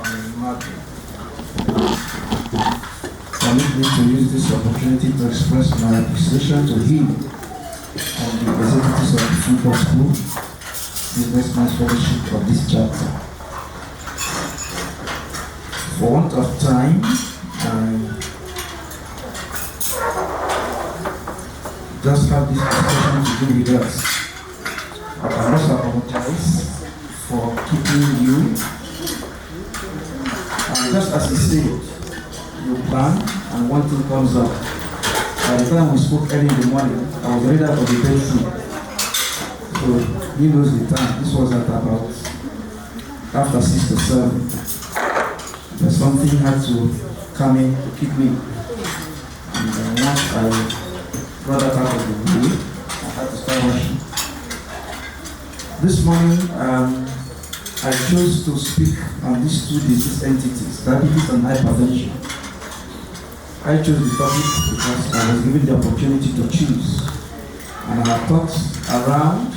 Madrid. Permit me to use this opportunity to express my appreciation to him and the executives of the Football School, BusinessMen Fellowship of this chapter. For want of time, I just have this discussion to do with us. I must apologize for keeping you. And just as he said, you plan and one thing comes up. By the time we spoke early in the morning, I was ready for the bedroom. So he knows the time. This was at about after 6 to 7. But something had to come in to keep me. And once I brought that out of the way, I had to start washing. This morning, I chose to speak on these two disease entities, diabetes and hypertension. I chose the topic because I was given the opportunity to choose. And I thought around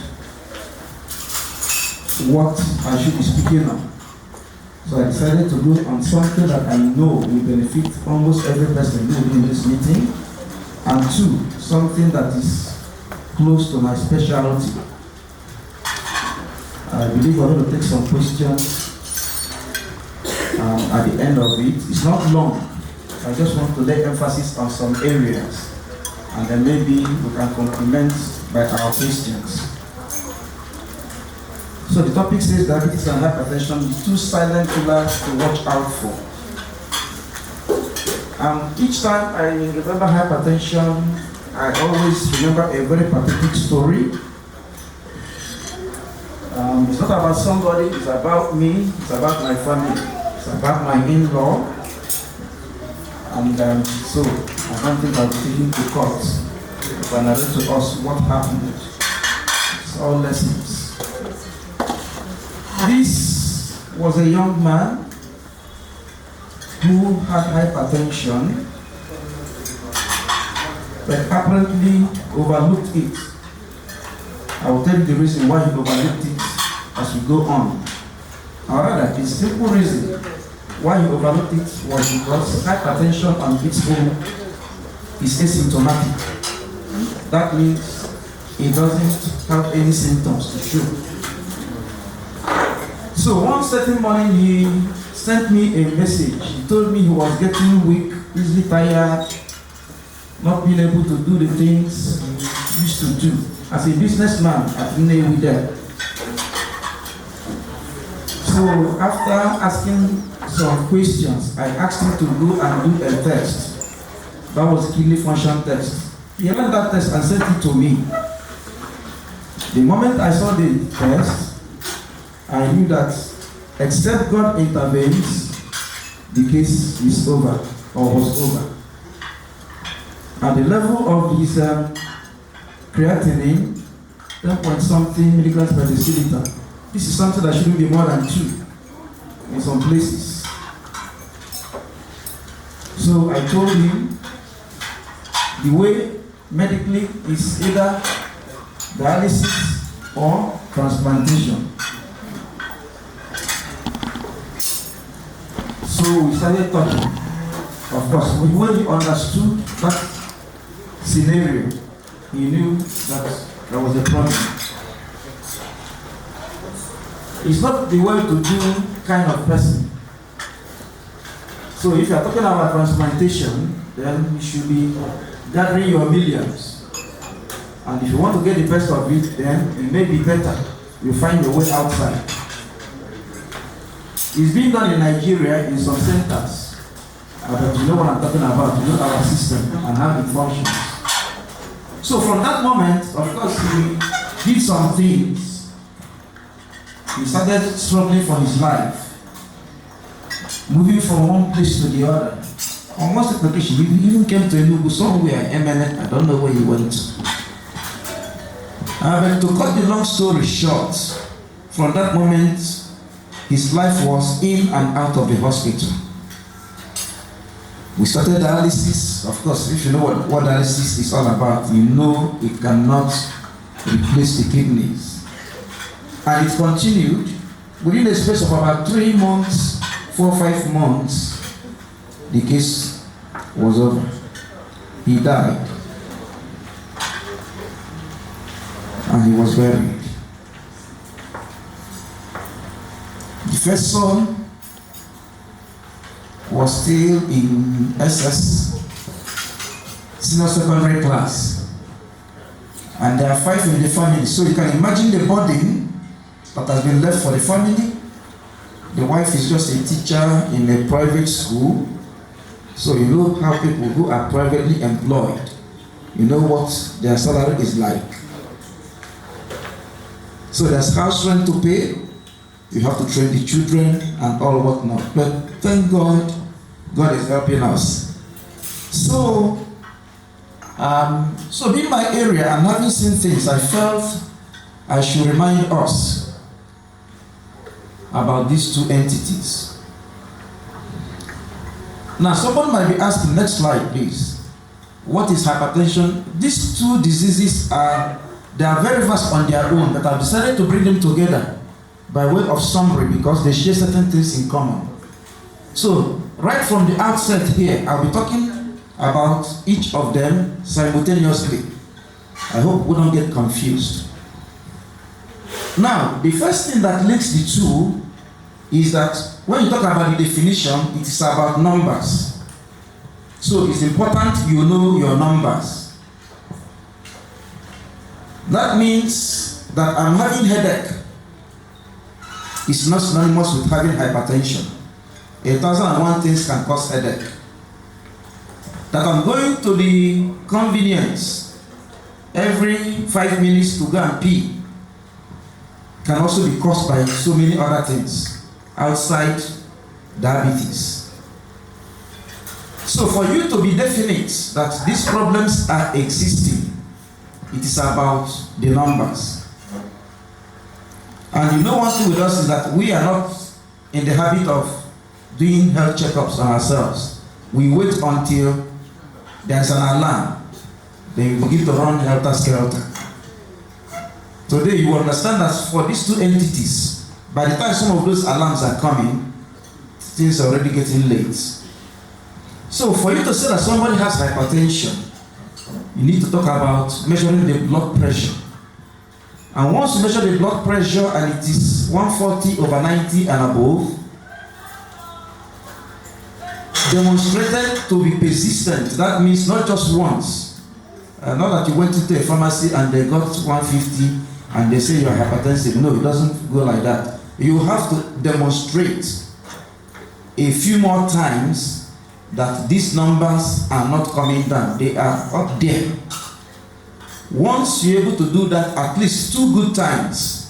what I should be speaking on. So I decided to go on something that I know will benefit almost every person who will be in this meeting. And two, something that is close to my specialty. I believe we're going to take some questions at the end of it. It's not long. I just want to lay emphasis on some areas. And then maybe we can complement by our questions. So the topic says diabetes and hypertension, the two silent killers to watch out for. Each time I remember hypertension, I always remember a very pathetic story. It's not about somebody, it's about me, it's about my family, it's about my in-law. And so I don't think I'll be taking to court if I narrate to us what happened. It's all lessons. This was a young man who had hypertension, but apparently overlooked it. I will tell you the reason why he overlooked it as we go on. However, the simple reason why he overlooked it was because hypertension on its own is asymptomatic. That means it doesn't have any symptoms to show. So one certain morning he sent me a message. He told me he was getting weak, easily tired, not being able to do the things he used to do as a businessman at Enugu there. So after asking some questions, I asked him to go and do a test. That was a kidney function test. He ran that test and sent it to me. The moment I saw the test, I knew that except God intervenes, the case is over or was over. At the level of his creatinine, 10 point something milligrams per deciliter. This is something that shouldn't be more than 2 in some places. So I told him the way medically is either dialysis or transplantation. So we started talking. Of course, when he understood that scenario, he knew that there was a problem. He's not the well-to-do kind of person. So if you're talking about transplantation, then you should be gathering your millions. And if you want to get the best of it, then it may be better. You find your way outside. It's being done in Nigeria in some centers. But you know what I'm talking about. You know our system and how it functions. So from that moment, of course, he did some things. He started struggling for his life, moving from one place to the other. On one occasion, he even came to Enugu somewhere, eminent. I don't know where he went. But to cut the long story short, from that moment, his life was in and out of the hospital. We started dialysis. Of course, if you know what dialysis is all about, you know it cannot replace the kidneys. And it continued within a space of about 3 months, 4 or 5 months, the case was over. He died. And he was buried. The first son was still in SS, senior secondary class. And there are 5 in the family. So you can imagine the burden that has been left for the family. The wife is just a teacher in a private school. So you know how people who are privately employed, you know what their salary is like. So there's house rent to pay, you have to train the children and all whatnot. But thank God, God is helping us. So being my area and having seen things, I felt I should remind us about these 2 entities. Now, someone might be asking, next slide, please. What is hypertension? These 2 diseases are very vast on their own, but I've decided to bring them together by way of summary because they share certain things in common. So, right from the outset here, I'll be talking about each of them simultaneously. I hope we don't get confused. Now, the first thing that links the 2 is that when you talk about the definition, it is about numbers. So it's important you know your numbers. That means that I'm having headache. It's not synonymous with having hypertension. 1,001 things can cause headache. That I'm going to the convenience every 5 minutes to go and pee can also be caused by so many other things outside diabetes. So for you to be definite that these problems are existing, it is about the numbers. And you know one thing with us is that we are not in the habit of doing health checkups on ourselves. We wait until there's an alarm, then we begin to run helter-skelter. Today you will understand that for these 2 entities, by the time some of those alarms are coming, things are already getting late. So for you to say that somebody has hypertension, you need to talk about measuring the blood pressure. And once you measure the blood pressure and it is 140/90 and above, demonstrated to be persistent. That means not just once. Not that you went into a pharmacy and they got 150 and they say you are hypertensive. No, it doesn't go like that. You have to demonstrate a few more times that these numbers are not coming down. They are up there. Once you're able to do that at least 2 good times,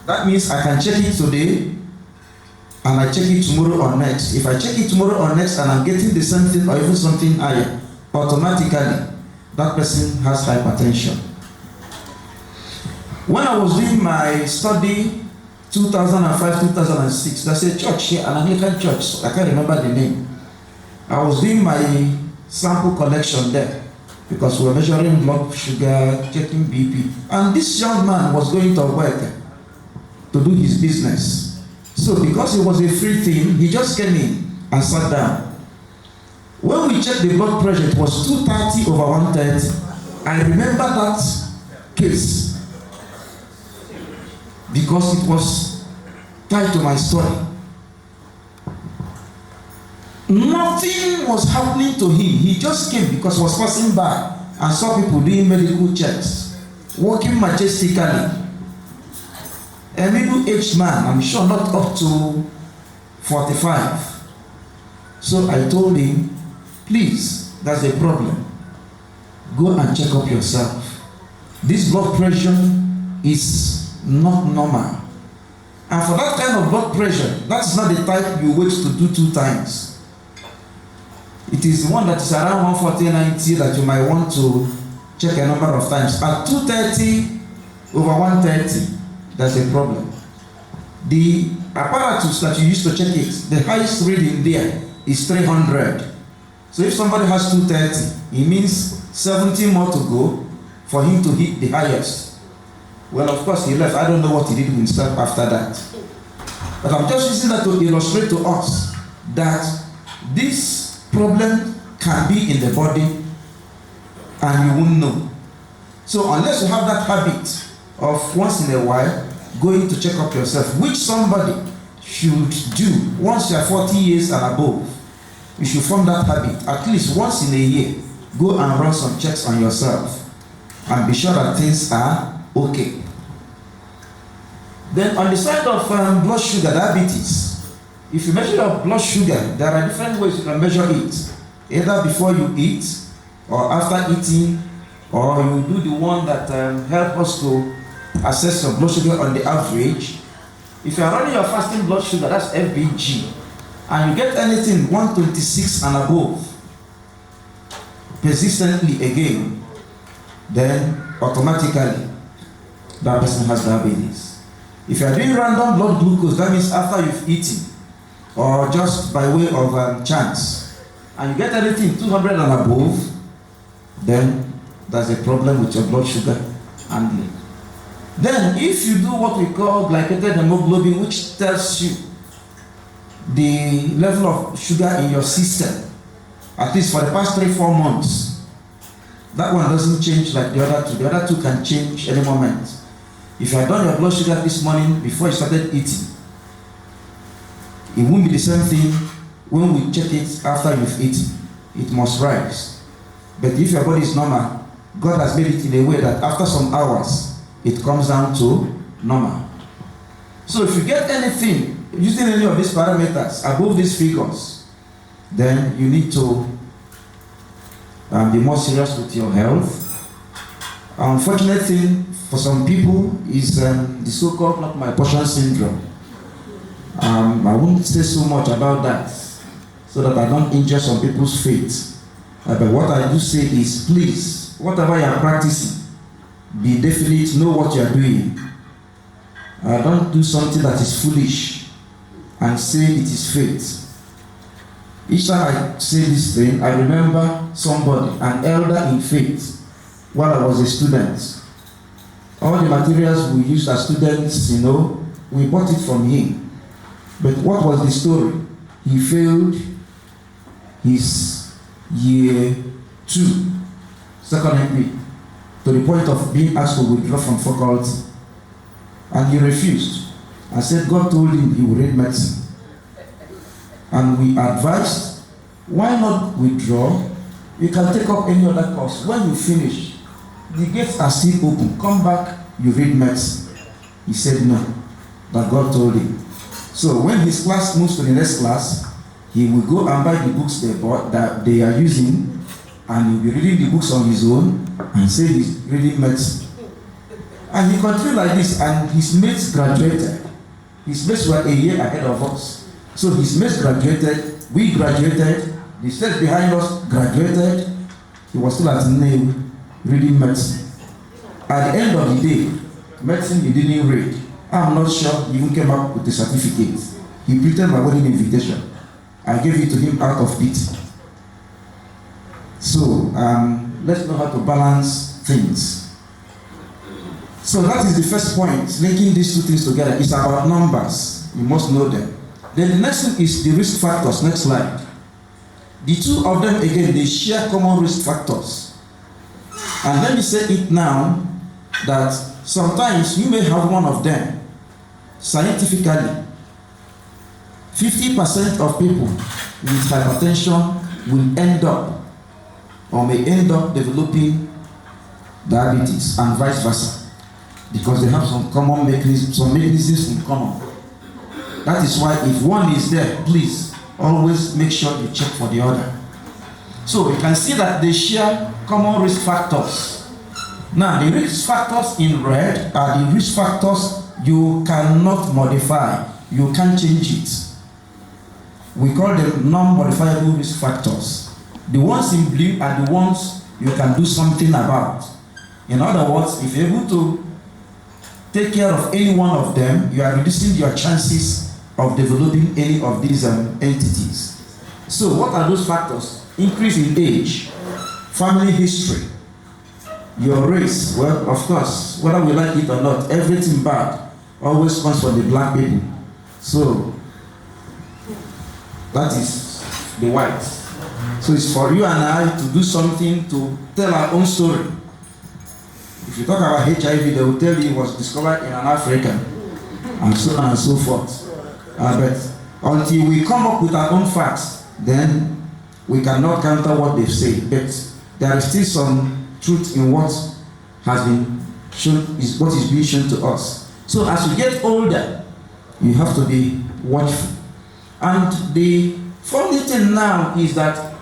that means I can check it today and I check it tomorrow or next. If I check it tomorrow or next and I'm getting the same thing or even something higher, automatically that person has hypertension. When I was doing my study 2005-2006, there's a church here, an Anglican church, I can't remember the name. I was doing my sample collection there because we were measuring blood sugar, checking BP. And this young man was going to work to do his business. So because it was a free thing, he just came in and sat down. When we checked the blood pressure, it was 230/130. I remember that case because it was tied to my story. Nothing was happening to him. He just came because he was passing by and saw people doing medical checks, walking majestically. A middle-aged man, I'm sure not up to 45. So I told him, please, that's a problem. Go and check up yourself. This blood pressure is not normal. And for that kind of blood pressure, that's not the type you wait to do 2 times. It is the one that is around 140/90 that you might want to check a number of times. At 230/130, that's a problem. The apparatus that you use to check it, the highest reading there is 300. So if somebody has 230, it means 70 more to go for him to hit the highest. Well, of course, he left. I don't know what he did with himself after that. But I'm just using that to illustrate to us that this problem can be in the body and you won't know. So unless you have that habit of once in a while going to check up yourself, which somebody should do once you are 40 years and above, you should form that habit at least once in a year. Go and run some checks on yourself and be sure that things are okay. Then on the side of blood sugar, diabetes, if you measure your blood sugar, there are different ways you can measure it. Either before you eat or after eating, or you do the one that help us to assess your blood sugar on the average. If you are running your fasting blood sugar, that's FBG, and you get anything 126 and above persistently again, then automatically that person has diabetes. If you are doing random blood glucose, that means after you've eaten or just by way of chance, and you get anything 200 and above, then there's a problem with your blood sugar handling. Then if you do what we call glycated hemoglobin, which tells you the level of sugar in your system, at least for the past 3-4 months, that one doesn't change like the other two. The other two can change any moment. If you had done your blood sugar this morning before you started eating, it won't be the same thing when we check it after you've eaten. It must rise. But if your body is normal, God has made it in a way that after some hours, it comes down to normal. So if you get anything using any of these parameters above these figures, then you need to be more serious with your health. Unfortunate thing for some people is the so-called not my portion syndrome. I won't say so much about that so that I don't injure some people's faith. But what I do say is, please, whatever you are practicing, be definite, know what you are doing. Don't do something that is foolish and say it is faith. Each time I say this thing, I remember somebody, an elder in faith, while I was a student. All the materials we used as students, we bought it from him. But what was the story? He failed his year 2, secondary, to the point of being asked to withdraw from faculty. And he refused. I said God told him he would read medicine. And we advised, why not withdraw? You can take up any other course. When you finish, the gates are still open. Come back, you read medicine. He said no, that God told him. So when his class moves to the next class, he will go and buy the books that they are using, and he'll be reading the books on his own and say he's reading medicine. And he continued like this, and his mates graduated. His mates were a year ahead of us. So his mates graduated, we graduated, the state behind us graduated. He was still at NAU reading medicine. At the end of the day, medicine he didn't read. I'm not sure he even came up with the certificate. He printed my wedding invitation. I gave it to him out of pity. So let's know how to balance things. So that is the first point. Linking these two things together is about numbers. You must know them. Then the next thing is the risk factors. Next slide. The two of them, again, they share common risk factors. And let me say it now, that sometimes you may have one of them. Scientifically, 50% of people with hypertension will end up or may end up developing diabetes, and vice versa, because they have some common mechanisms in common. That is why if one is there, please always make sure you check for the other. So we can see that they share common risk factors. Now the risk factors in red are the risk factors you cannot modify, you can't change it. We call them non-modifiable risk factors. The ones in blue are the ones you can do something about. In other words, if you're able to take care of any one of them, you are reducing your chances of developing any of these entities. So what are those factors? Increase in age, family history, your race. Well, of course, whether we like it or not, everything bad always comes from the black people. So That is the white. So it's for you and I to do something to tell our own story. If you talk about HIV, they will tell you it was discovered in an African, and so on and so forth. But until we come up with our own facts, then we cannot counter what they say. But there is still some truth in what has been shown, is what is being shown to us. So as you get older, you have to be watchful. And the funny thing now is that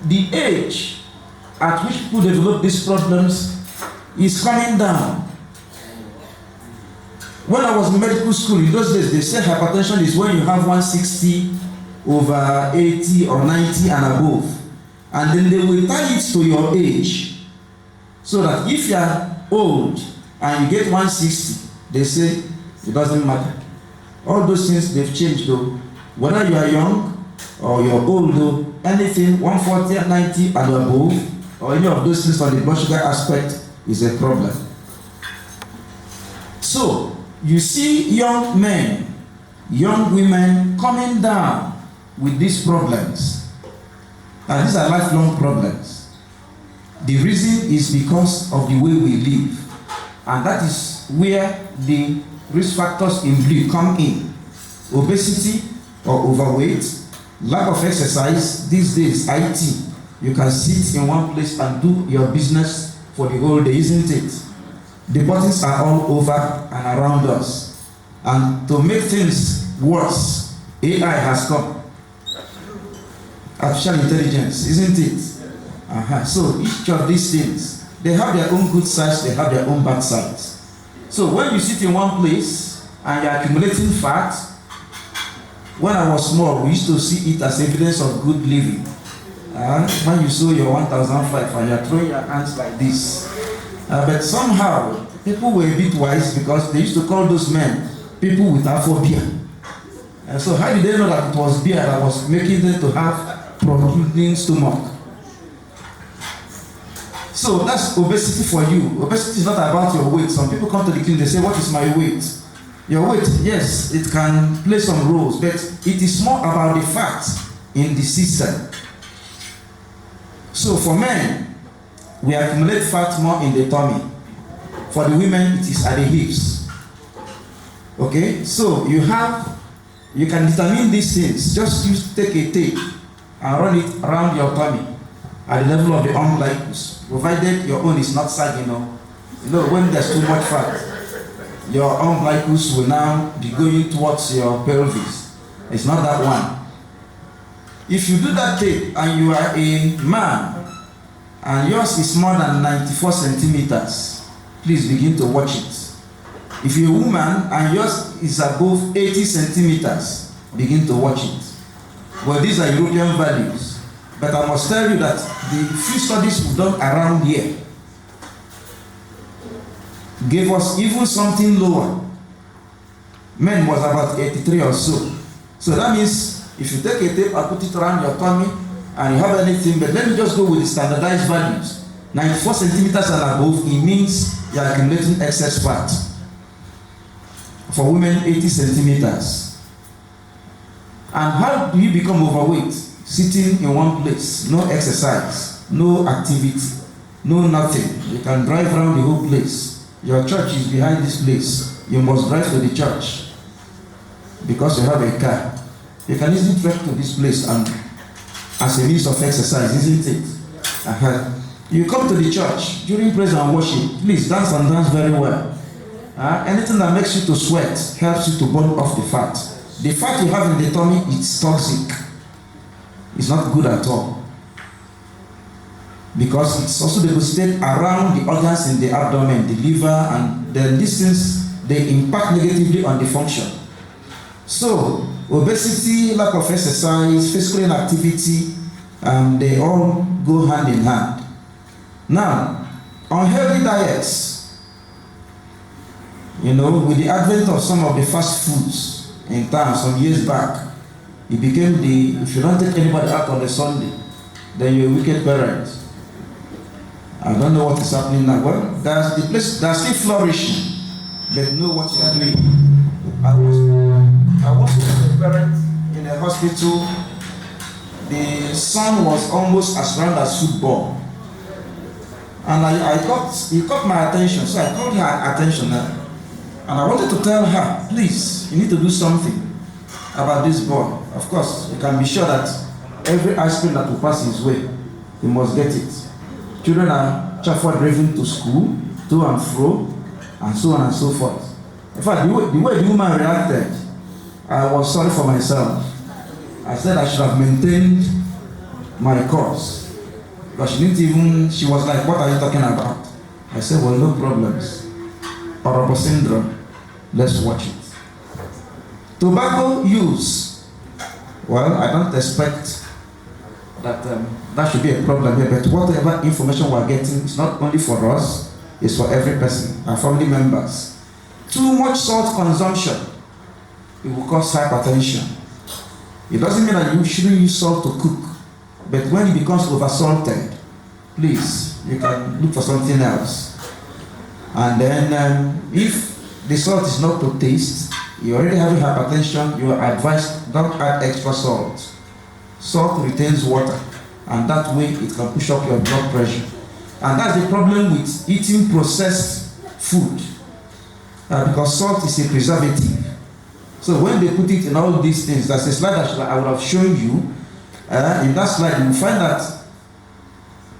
the age at which people develop these problems is coming down. When I was in medical school, in those days, they said hypertension is when you have 160/80 or 90 and above. And then they will tie it to your age. So that if you are old and you get 160, they say it doesn't matter. All those things, they've changed though. Whether you are young or you're old though, anything 140, 90 and above, or any of those things on the blood sugar aspect is a problem. So, you see young men, young women coming down with these problems. And these are lifelong problems. The reason is because of the way we live. And that is where the risk factors in blue come in. Obesity or overweight, lack of exercise. These days, IT, you can sit in one place and do your business for the whole day, isn't it? The buttons are all over and around us. And to make things worse, AI has come. Artificial intelligence, isn't it? So each of these things, they have their own good sides, they have their own bad sides. So when you sit in one place and you're accumulating fat, when I was small, we used to see it as evidence of good living. When you saw your 1,005 and you're throwing your hands like this. But somehow, people were a bit wise because they used to call those men people without phobia. So how did they know that it was beer that was making them to have protruding stomach? So that's obesity for you. Obesity is not about your weight. Some people come to the clinic, they say, what is my weight? Your weight, yes, it can play some roles, but it is more about the fat in the system. So for men, we accumulate fat more in the tummy. For the women, it is at the hips. Okay, so you can determine these things. Just take a tape and run it around your tummy at the level of the umbilicus, provided your own is not sagging. You know, when there's too much fat, your umbilicus will now be going towards your pelvis. It's not that one. If you do that tape and you are a man and yours is more than 94 centimeters, please begin to watch it. If you're a woman and yours is above 80 centimeters, begin to watch it. Well, these are European values. But I must tell you that the few studies we've done around here gave us even something lower. Men was about 83 or so. So that means if you take a tape and put it around your tummy and you have anything, but let me just go with the standardized values. 94 centimeters and above, it means you are accumulating excess fat. For women, 80 centimeters. And how do you become overweight? Sitting in one place, no exercise, no activity, no nothing. You can drive around the whole place. Your church is behind this place. You must drive to the church because you have a car. You can easily drive to this place and as a means of exercise, isn't it? You come to the church during praise and worship. Please dance and dance very well. Anything that makes you to sweat helps you to burn off the fat. The fat you have in the tummy is toxic. It's not good at all. Because it's also deposited around the organs in the abdomen, the liver, and then these things, they impact negatively on the function. So, obesity, lack of exercise, physical inactivity, they all go hand in hand. Now, unhealthy diets, with the advent of some of the fast foods in town some years back, it became if you don't take anybody out on a Sunday, then you're a wicked parent. I don't know what is happening now. Well, the place that's still flourishing, but know what you are doing. I was a parent in the hospital. The son was almost as round as football. And he caught my attention, so I called her attention now. And I wanted to tell her, please, you need to do something about this boy. Of course, you can be sure that every ice cream that will pass his way, he must get it. Children are chauffeur driven to school, to and fro, and so on and so forth. In fact, the way the woman reacted, I was sorry for myself. I said I should have maintained my course. But she was like, what are you talking about? I said, well, no problems. Orobo syndrome, let's watch it. Tobacco use, well, I don't expect that that should be a problem here, but whatever information we're getting is not only for us, it's for every person, our family members. Too much salt consumption, it will cause hypertension. It doesn't mean that you shouldn't use salt to cook, but when it becomes over-salted, please, you can look for something else. And then if the salt is not to taste, you already have hypertension, you are advised don't add extra salt. Salt retains water, and that way it can push up your blood pressure. And that's the problem with eating processed food, because salt is a preservative. So when they put it in all these things, that's a slide that I would have shown you. In that slide, you will find that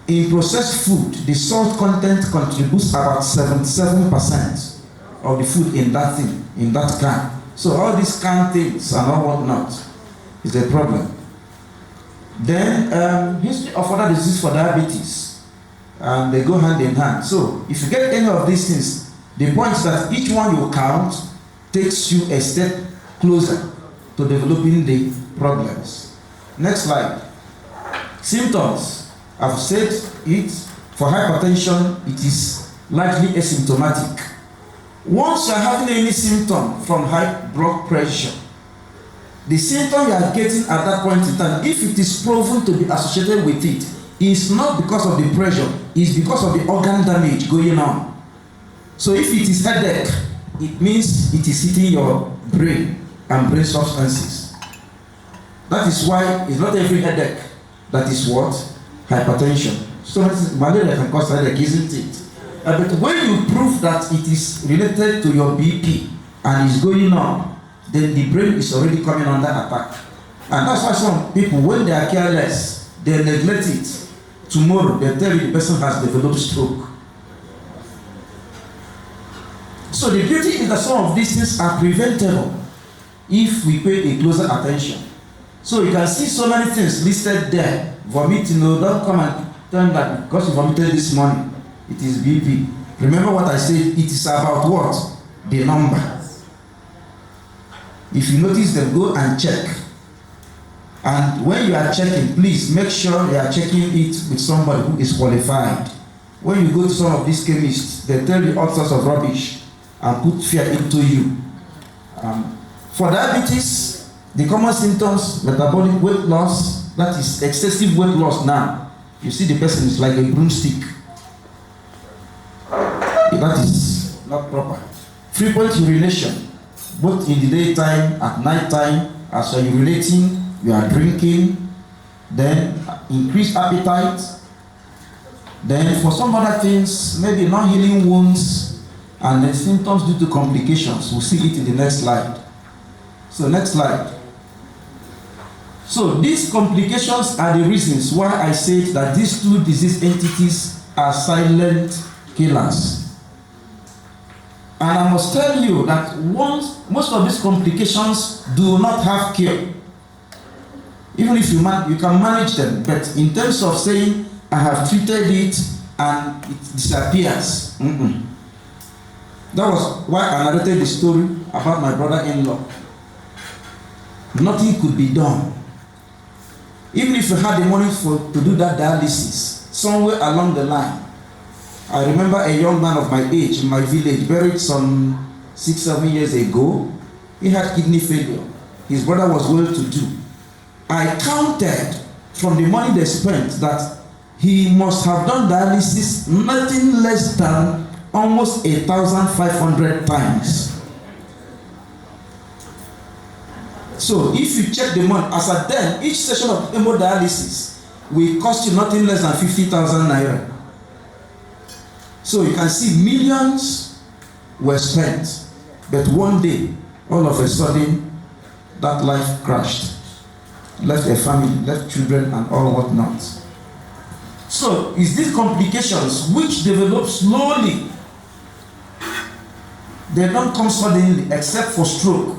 in processed food, the salt content contributes about 77% of the food in that thing, in that can. So all these canned things and all whatnot is a problem. Then history of other diseases for diabetes, and they go hand in hand. So if you get any of these things, the point is that each one you count takes you a step closer to developing the problems. Next slide. Symptoms. I've said it, for hypertension, it is largely asymptomatic. Once you are having any symptom from high blood pressure, the symptom you are getting at that point in time, if it is proven to be associated with it, is not because of the pressure, it's because of the organ damage going on. So if it is headache, it means it is hitting your brain and brain substances. That is why it's not every headache that is what? Hypertension. So malaria can cause headache, isn't it? But when you prove that it is related to your BP and is going on, then the brain is already coming under attack. And that's why some people, when they are careless, they neglect it. Tomorrow, they tell you the person has developed stroke. So the beauty is that some of these things are preventable if we pay a closer attention. So you can see so many things listed there. Vomiting, no, don't come and tell me that because you vomited this morning, it is BP. Remember what I said, it is about what? The number. If you notice them, go and check. And when you are checking, please make sure you are checking it with somebody who is qualified. When you go to some of these chemists, they tell you all sorts of rubbish and put fear into you. For diabetes, the common symptoms, metabolic weight loss, that is excessive weight loss now. You see the person is like a broomstick. That is not proper. Frequent urination, both in the daytime, at night time, as you are urinating, you are drinking, then increased appetite, then for some other things, maybe non-healing wounds, and then symptoms due to complications. We'll see it in the next slide. So next slide. So these complications are the reasons why I said that these two disease entities are silent killers. And I must tell you that most of these complications do not have cure. Even if you can manage them, but in terms of saying, I have treated it and it disappears. That was why I narrated the story about my brother-in-law. Nothing could be done. Even if you had the money to do that dialysis, somewhere along the line, I remember a young man of my age in my village, buried some 6-7 years ago. He had kidney failure. His brother was well to do. I counted from the money they spent that he must have done dialysis nothing less than almost 1,500 times. So if you check the month, as at then, each session of hemodialysis will cost you nothing less than 50,000 naira. So you can see millions were spent, but one day, all of a sudden, that life crashed. Left a family, left children, and all whatnot. So it's these complications which develop slowly. They don't come suddenly, except for stroke.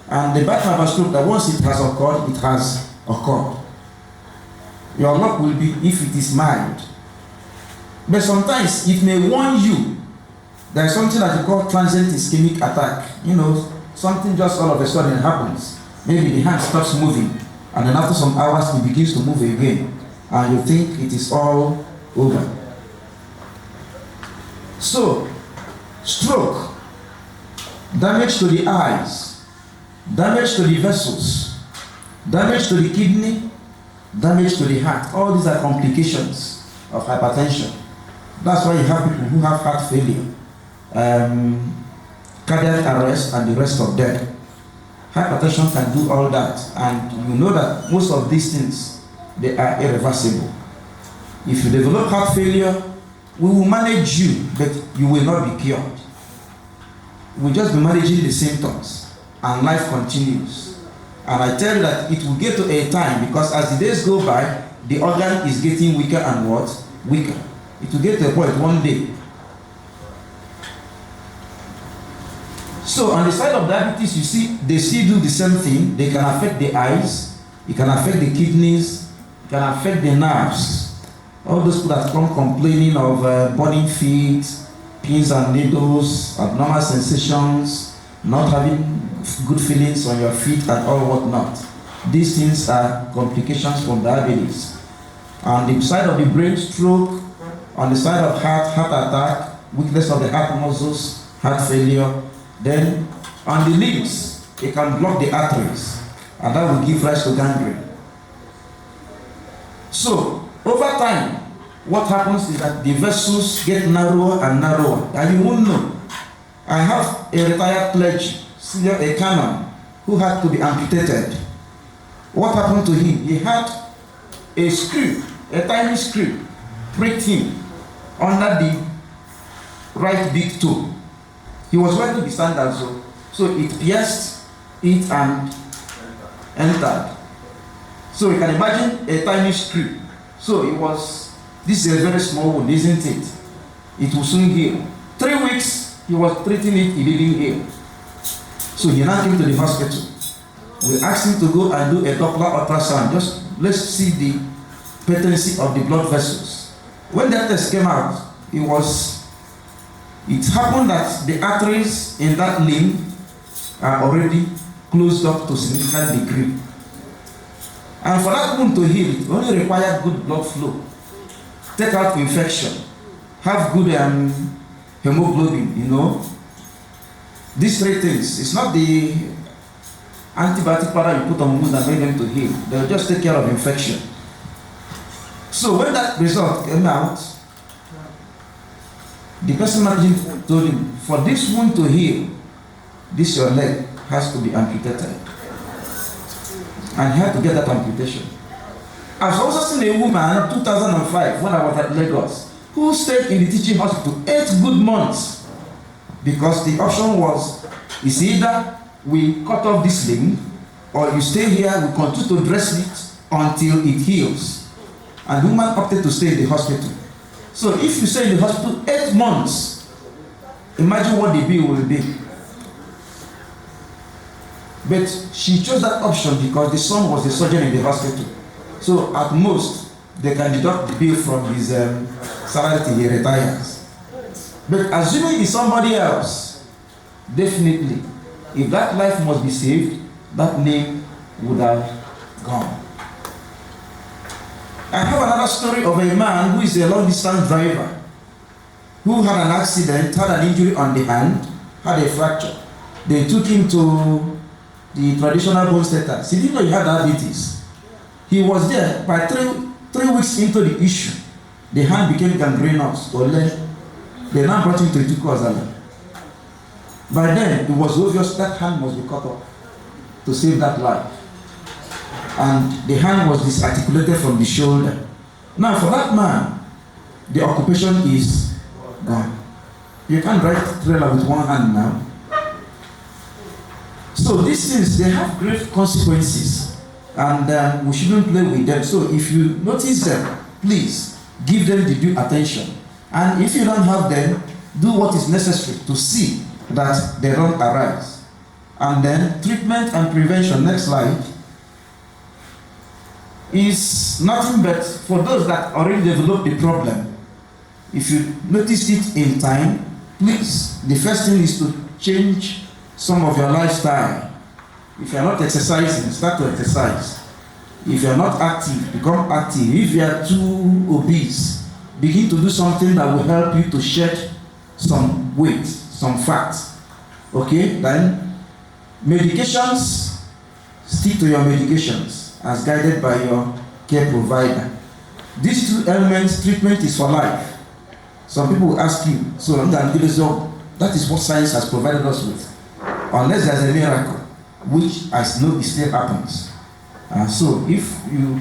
And the bad part about stroke, that once it has occurred, it has occurred. Your luck will be if it is mild. But sometimes it may warn you. There is something that you call transient ischemic attack. You know, something just all of a sudden happens. Maybe the hand stops moving, and then after some hours it begins to move again, and you think it is all over. So, stroke, damage to the eyes, damage to the vessels, damage to the kidney, damage to the heart. All these are complications of hypertension. That's why you have people who have heart failure, cardiac arrest, and the rest of them. Hypertension can do all that, and you know that most of these things, they are irreversible. If you develop heart failure, we will manage you, but you will not be cured. We'll just be managing the symptoms, and life continues. And I tell you that it will get to a time, because as the days go by, the organ is getting weaker and what? Weaker. It will get to a point one day. So on the side of diabetes, you see, they still do the same thing. They can affect the eyes, it can affect the kidneys, it can affect the nerves. All those people that come complaining of burning feet, pins and needles, abnormal sensations, not having good feelings on your feet and all whatnot. These things are complications from diabetes. On the side of the brain, stroke. On the side of heart attack, weakness of the heart muscles, heart failure. Then on the limbs, it can block the arteries, and that will give rise to gangrene. So over time, what happens is that the vessels get narrower and narrower, and you won't know. I have a retired clergy, a canon, who had to be amputated. What happened to him? He had a screw, a tiny screw, pricked him under the right big toe. He was going to be standard, so it pierced it and entered. So you can imagine a tiny screw. So this is a very small wound, isn't it? It will soon heal. 3 weeks, he was treating it, it didn't heal. So he now came to the hospital. We asked him to go and do a Doppler ultrasound. Just let's see the patency of the blood vessels. When that test came out, it happened that the arteries in that limb are already closed up to a significant degree. And for that wound to heal, it only required good blood flow, take out infection, have good hemoglobin, you know. These 3 things. It's not the antibiotic powder you put on wounds and bring them to heal. They'll just take care of infection. So when that result came out, the person managing told him, for this wound to heal, this your leg has to be amputated. And he had to get that amputation. I've also seen a woman in 2005 when I was at Lagos who stayed in the teaching hospital 8 good months, because the option was, it's either we cut off this limb or you stay here, we continue to dress it until it heals. And the woman opted to stay in the hospital. So if you stay in the hospital 8 months, imagine what the bill will be. But she chose that option because the son was the surgeon in the hospital. So at most, they can deduct the bill from his salary till he retires. But assuming it's somebody else, definitely, if that life must be saved, that name would have gone. I have another story of a man who is a long-distance driver, who had an accident, had an injury on the hand, had a fracture. They took him to the traditional bone setters. He didn't know he had diabetes. He was there. By three weeks into the issue, the hand became gangrenous or leg. They now brought him to Enugu. By then, it was obvious that hand must be cut off. to save that life. And the hand was disarticulated from the shoulder. Now for that man, the occupation is gone. You can't drive trailer with one hand now. So these things, they have great consequences, and we shouldn't play with them. So if you notice them, please give them the due attention. And if you don't have them, do what is necessary to see that they don't arise. And then treatment and prevention, next slide, is nothing but for those that already developed the problem. If you notice it in time, please, the first thing is to change some of your lifestyle. If you are not exercising, start to exercise. If you are not active, become active. If you are too obese, begin to do something that will help you to shed some weight, some fat. Okay, then medications, stick to your medications as guided by your care provider. These two elements, treatment is for life. Some people will ask you, so that is what science has provided us with. Unless there's a miracle, which I know it still happens. So if you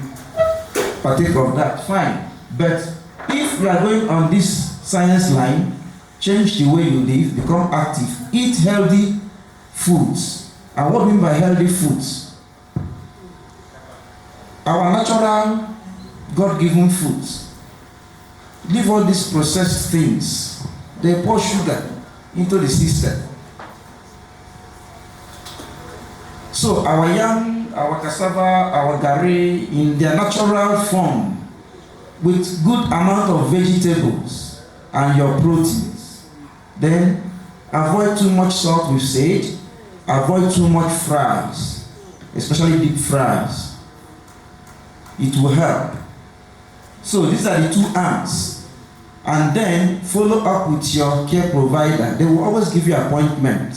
partake of that, fine. But if you are going on this science line, change the way you live, become active, eat healthy foods. And what do I mean by healthy foods? Our natural, God-given foods. Leave all these processed things. They pour sugar into the system. So our yam, our cassava, our gari, in their natural form, with good amount of vegetables and your proteins. Then avoid too much salt, we've said. Avoid too much fries, especially deep fries. It will help. So these are the two arms. And then follow up with your care provider. They will always give you an appointment.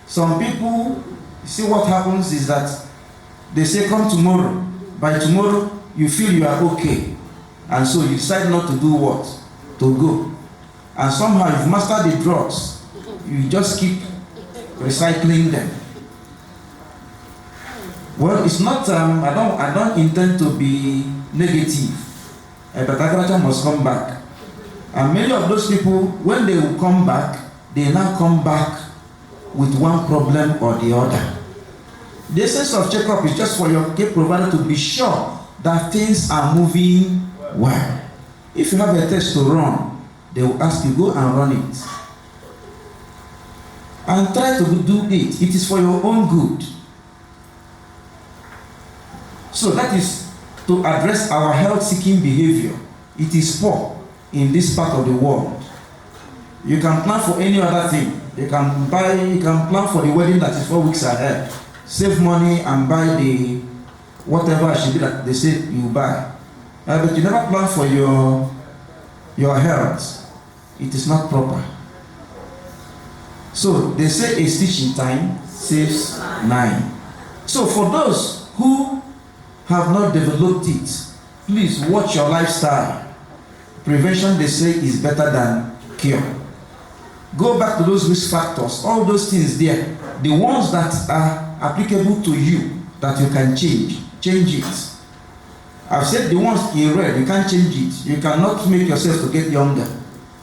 Some people, see what happens is that they say come tomorrow. By tomorrow, you feel you are okay. And so you decide not to do what? To go. And somehow you've mastered the drugs. You just keep recycling them. Well, it's not, I don't intend to be negative. But agriculture must come back. And many of those people, when they will come back, they now come back with one problem or the other. The essence of checkup is just for your care provider to be sure that things are moving well. If you have a test to run, they will ask you, go and run it. And try to do it. It is for your own good. So that is to address our health-seeking behavior. It is poor in this part of the world. You can plan for any other thing. You can plan for the wedding that is 4 weeks ahead. Save money and buy the whatever it should be that they say you buy. But you never plan for your health. It is not proper. So they say a stitch in time saves 9. So for those who have not developed it, please watch your lifestyle. Prevention, they say, is better than cure. Go back to those risk factors, all those things there, the ones that are applicable to you, that you can change it. I've said the ones in red, you can't change it. You cannot make yourself to get younger,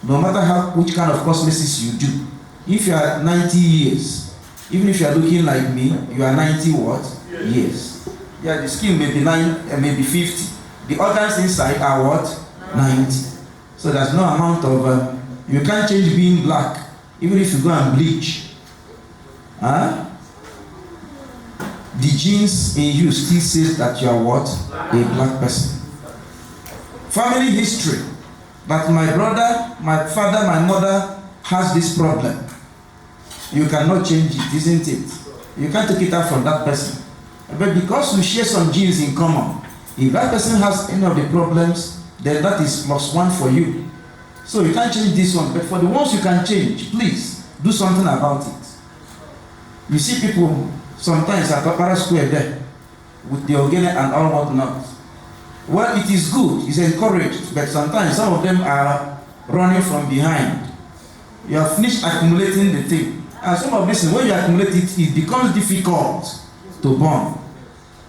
no matter which kind of cosmesis you do. If you are 90 years, even if you are looking like me, you are 90 what? Years. Yeah, the skin may be 9, maybe 50. The organs inside are what? 90. So there's no amount of, you can't change being black, even if you go and bleach. The genes in you still says that you are what? A black person. Family history. That my brother, my father, my mother has this problem. You cannot change it, isn't it? You can't take it out from that person. But because we share some genes in common, if that person has any of the problems, then that is +1 for you. So you can't change this one, but for the ones you can change, please do something about it. You see people sometimes at Okafo Square there with the organic and all whatnot. Well, it is good, it's encouraged, but sometimes some of them are running from behind. You have finished accumulating the thing. And some of this, when you accumulate it, it becomes difficult to burn.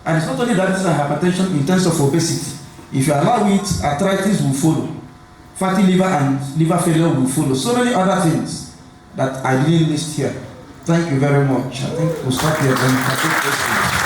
And it's not only diabetes and hypertension in terms of obesity. If you allow it, arthritis will follow. Fatty liver and liver failure will follow. So many other things that I didn't list here. Thank you very much. I think we'll stop here then.